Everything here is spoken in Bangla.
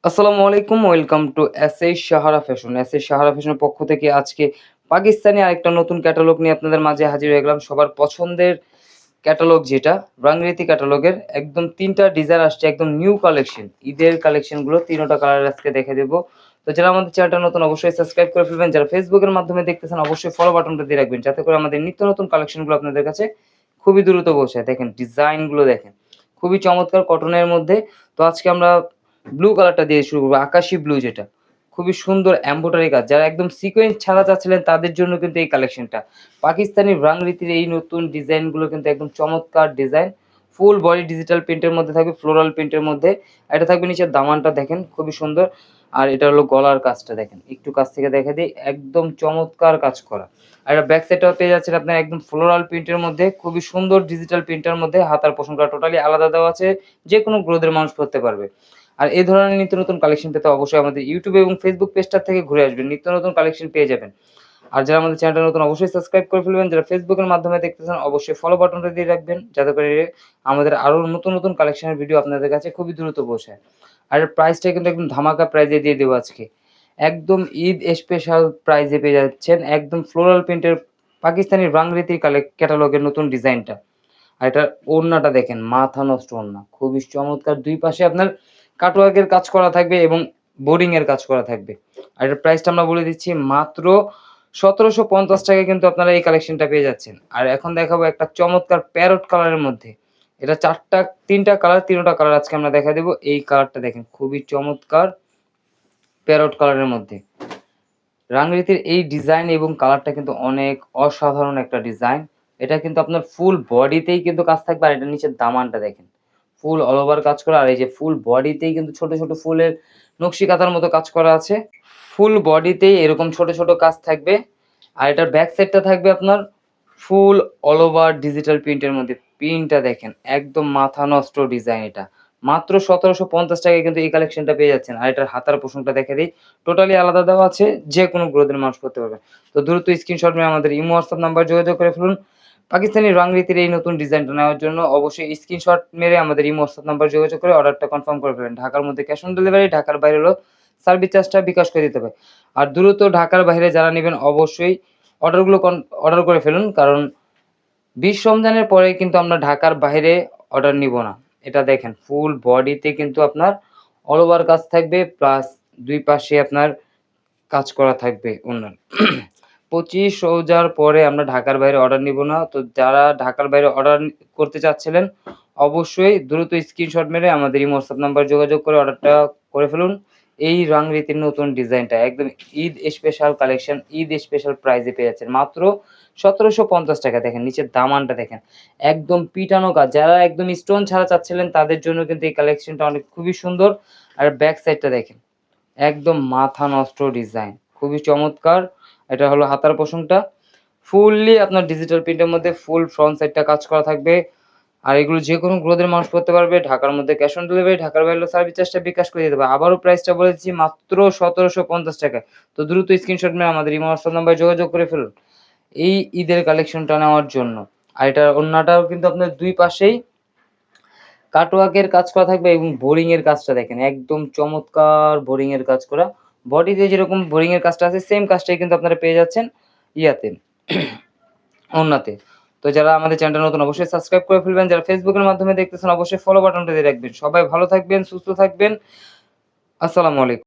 আসসালামু আলাইকুম। Welcome to SA Sahara fashion. SA Sahara ফ্যাশনের পক্ষ থেকে আজকে পাকিস্তানি আরেকটা নতুন ক্যাটালগ নিয়ে আপনাদের মাঝে হাজির হয়ে গেলাম। সবার পছন্দের ক্যাটালগ যেটা রাংরিতি ক্যাটালগের একদম ৩ টা ডিজাইন আসছে, একদম নিউ কালেকশন। ঈদের কালেকশনগুলো ৩ টা কালার আজকে দেখে দেব। তো যারা আমাদের চ্যানেলটা নতুন অবশ্যই সাবস্ক্রাইব করে ফেলবেন। যারা ফেসবুকের মাধ্যমে দেখতেছেন অবশ্যই ফলো বাটনটা দিয়ে রাখবেন। যাতে করে আমাদের নিত্য নতুন কালেকশনগুলো আপনাদের কাছে খুবই দ্রুত পৌঁছায়। দেখেন ডিজাইনগুলো দেখেন। খুবই চমৎকার কটনের মধ্যে। তো আজকে আমরা ব্লু কালারটা দিয়ে শুরু করব। আকাশি ব্লু যেটা। খুবই সুন্দর এমব্রয়ডারি কাজ। যারা একদম সিকোয়েন্স ছাড়া চাচ্ছিলেন তাদের জন্য কিন্তু এই কালেকশনটা। পাকিস্তানি রাংরিতির এই নতুন ডিজাইনগুলো কিন্তু একদম চমৎকার ডিজাইন। ফুল বডি ডিজিটাল প্রিন্টের মধ্যে থাকবে, ফ্লোরাল প্রিন্টের মধ্যে। আর এটা থাকবে নিচের দামানটা দেখেন খুবই সুন্দর। আর এটা হলো গলার কাজটা দেখেন। একটু কাছ থেকে দেখাই দেই, একদম চমৎকার কাজ করা। আর এটা ব্যাক সাইডটাও পেয়ে যাচ্ছেন আপনার একদম ফ্লোরাল প্রিন্টের মধ্যে, খুবই সুন্দর ডিজিটাল প্রিন্টের মধ্যে। হাতার পোর্শনটা টোটালি আলাদা দেওয়া আছে, যেকোনো গ্রোথের মানুষ পড়তে পারবে। আর এই ধরনের নিত্য নতুন কালেকশন পেতে অবশ্যই আমাদের ইউটিউব এবং ফেসবুক পেজটা থেকে ঘুরে আসবেন। নিত্য নতুন কালেকশন পেয়ে যাবেন। আর যারা আমাদের চ্যানেলটা নতুন অবশ্যই সাবস্ক্রাইব করে ফেলবেন। যারা ফেসবুকের মাধ্যমে দেখতেছেন অবশ্যই ফলো বাটনটা দিয়ে রাখবেন। যাতে করে আমাদের আরো নতুন নতুন কালেকশনের ভিডিও আপনাদের কাছে খুবই দ্রুত পৌঁছায়। আর এর প্রাইসটা কিন্তু একদম ধামাকা প্রাইজে দিয়ে দেবো আজকে। একদম ঈদ স্পেশাল প্রাইজে পেয়ে যাচ্ছেন একদম ফ্লোরাল প্রিন্টের পাকিস্তানি রাংরিতি ক্যাটালগের নতুন ডিজাইনটা। আর এটার ওড়নাটা দেখেন, মাথা নষ্ট ওড়না। খুবই চমৎকার। ২ পাশে আপনার কাটওয়ার্কের কাজ করা থাকবে এবং বোর্ডিং এর কাজ করা থাকবে। আর এটার প্রাইসটা আমরা বলে দিচ্ছি মাত্র ৳১৭৫০ কিন্তু আপনারা এই কালেকশনটা পেয়ে যাচ্ছেন। আর এখন দেখাবো একটা চমৎকার প্যারট কালারের মধ্যে। এটা ৩ টা কালার, ৩ টা কালার আজকে আমরা দেখায় দেব। এই কালারটা দেখেন খুবই চমৎকার প্যারট কালারের মধ্যে। রাংরিতির এই ডিজাইন এবং কালারটা কিন্তু অনেক অসাধারণ একটা ডিজাইন। এটা কিন্তু আপনার ফুল বডিতেই কিন্তু কাজ থাকবে। আর এটার নিচের দামানটা দেখেন। ফুল অল ওভার কাজ করা। আর এই যে ফুল বডিতেই কিন্তু ছোট, ছোট ফুলের নকশি কাঁথার মতো কাজ করা আছে। ফুল বডিতেই এরকম ছোট, ছোট কাজ থাকবে। আর এটার ব্যাক সাইডটা থাকবে আপনার ফুল অল ওভার ডিজিটাল প্রিন্টের মধ্যে। প্রিন্টটা দেখেন একদম মাথা নষ্ট ডিজাইন এটা। মাত্র ৳১৭৫০ কিন্তু এই কালেকশনটা পেয়ে যাচ্ছেন। আর এটার হাতার পোর্শনটা দেখে দেই। টোটালি আলাদা দেওয়া আছে, যেকোনো গ্রোথের মানুষ করতে পারবে। তো দ্রুত স্ক্রিনশট মেরে আমাদের ইমো, হোয়াটসঅ্যাপ নাম্বার যোগাযোগ করে ফেলুন। পাকিস্তানি রাংরিতির এই নতুন ডিজাইনটা নেওয়ার জন্য অবশ্যই স্ক্রিনশট মেরে আমাদের ইমো, হোয়াটসঅ্যাপ নাম্বার যোগাযোগ করে অর্ডারটা কনফার্ম করে ফেলবেন। ঢাকার মধ্যে ক্যাশ অন ডেলিভারি, ঢাকার বাইরে হলো সার্ভিস চার্জটা বিকাশ করে দিতে হবে। আর দ্রুত ঢাকার বাইরে যারা নিবেন অবশ্যই অর্ডারগুলো অর্ডার করে ফেলুন। কারণ ২০ রমজানের পরে কিন্তু আমরা ঢাকার বাইরে অর্ডার নিব না। এটা দেখেন ফুল বডিতে কিন্তু আপনার অল ওভার কাজ থাকবে, প্লাস ২ পাশে আপনার কাজ করা থাকবে ওড়নার। ২৫ রোজার পরে আমরা ঢাকার বাইরে অর্ডার নিব না। তো যারা ঢাকার বাইরে অর্ডার করতে চাচ্ছিলেন অবশ্যই দ্রুত স্ক্রিনশট মেরে আমাদের ইমো, হোয়াটসঅ্যাপ নাম্বার যোগাযোগ করে অর্ডারটা করে ফেলুন। এই রাংরিতির নতুন ডিজাইনটা একদম Eid special collection, Eid special প্রাইজে পেয়ে যাচ্ছেন মাত্র ৳১৭৫০। দেখেন নিচের দামানটা দেখেন। একদম পিটানো কাজ। যারা একদম স্টোন ছাড়া চাচ্ছিলেন তাদের জন্য কিন্তু এই কালেকশনটা অনেক খুবই সুন্দর। আর ব্যাক সাইডটা দেখেন। একদম মাথা নষ্ট ডিজাইন। খুবই চমৎকার। এটা হলো হাতার পোর্শনটা। ফুললি আপনার ডিজিটাল প্রিন্টের মধ্যে ফুল ফ্রন্ট সাইডটা কাজ করা থাকবে। আর এগুলো যেকোনো গ্রোথের মানুষ পড়তে পারবে। ঢাকার মধ্যে ক্যাশ অন ডেলিভারি, ঢাকার বাইরে হলে সার্ভিস চার্জটা বিকাশ করে দিতে হবে। আবারও প্রাইসটা বলে দিচ্ছি মাত্র ৳১৭৫০। তো দ্রুত স্ক্রিনশট মেরে আমাদের ইমো, হোয়াটসঅ্যাপ নাম্বারে যোগাযোগ করে ফেলুন এই ঈদের কালেকশনটা নেওয়ার জন্য। আর এটার ওড়নাটাও কিন্তু আপনার ২ পাশেই কাটওয়ার্কের কাজ করা থাকবে এবং বোরিং এর কাজটা দেখেন একদম চমৎকার বোরিং এর কাজ করা। বডিতে যেরকম বোরিং এর কাজটা আছে সেম কাজটাই কিন্তু আপনারা পেয়ে যাচ্ছেন ইয়াতে ওড়নাতে। তো যারা আমাদের চ্যানেলটা নতুন অবশ্যই সাবস্ক্রাইব করে ফেলবেন। যারা ফেসবুকের মাধ্যমে দেখতেছেন অবশ্যই ফলো বাটনটা দিয়ে রাখবেন। সবাই ভালো থাকবেন, সুস্থ থাকবেন। আসসালামু আলাইকুম।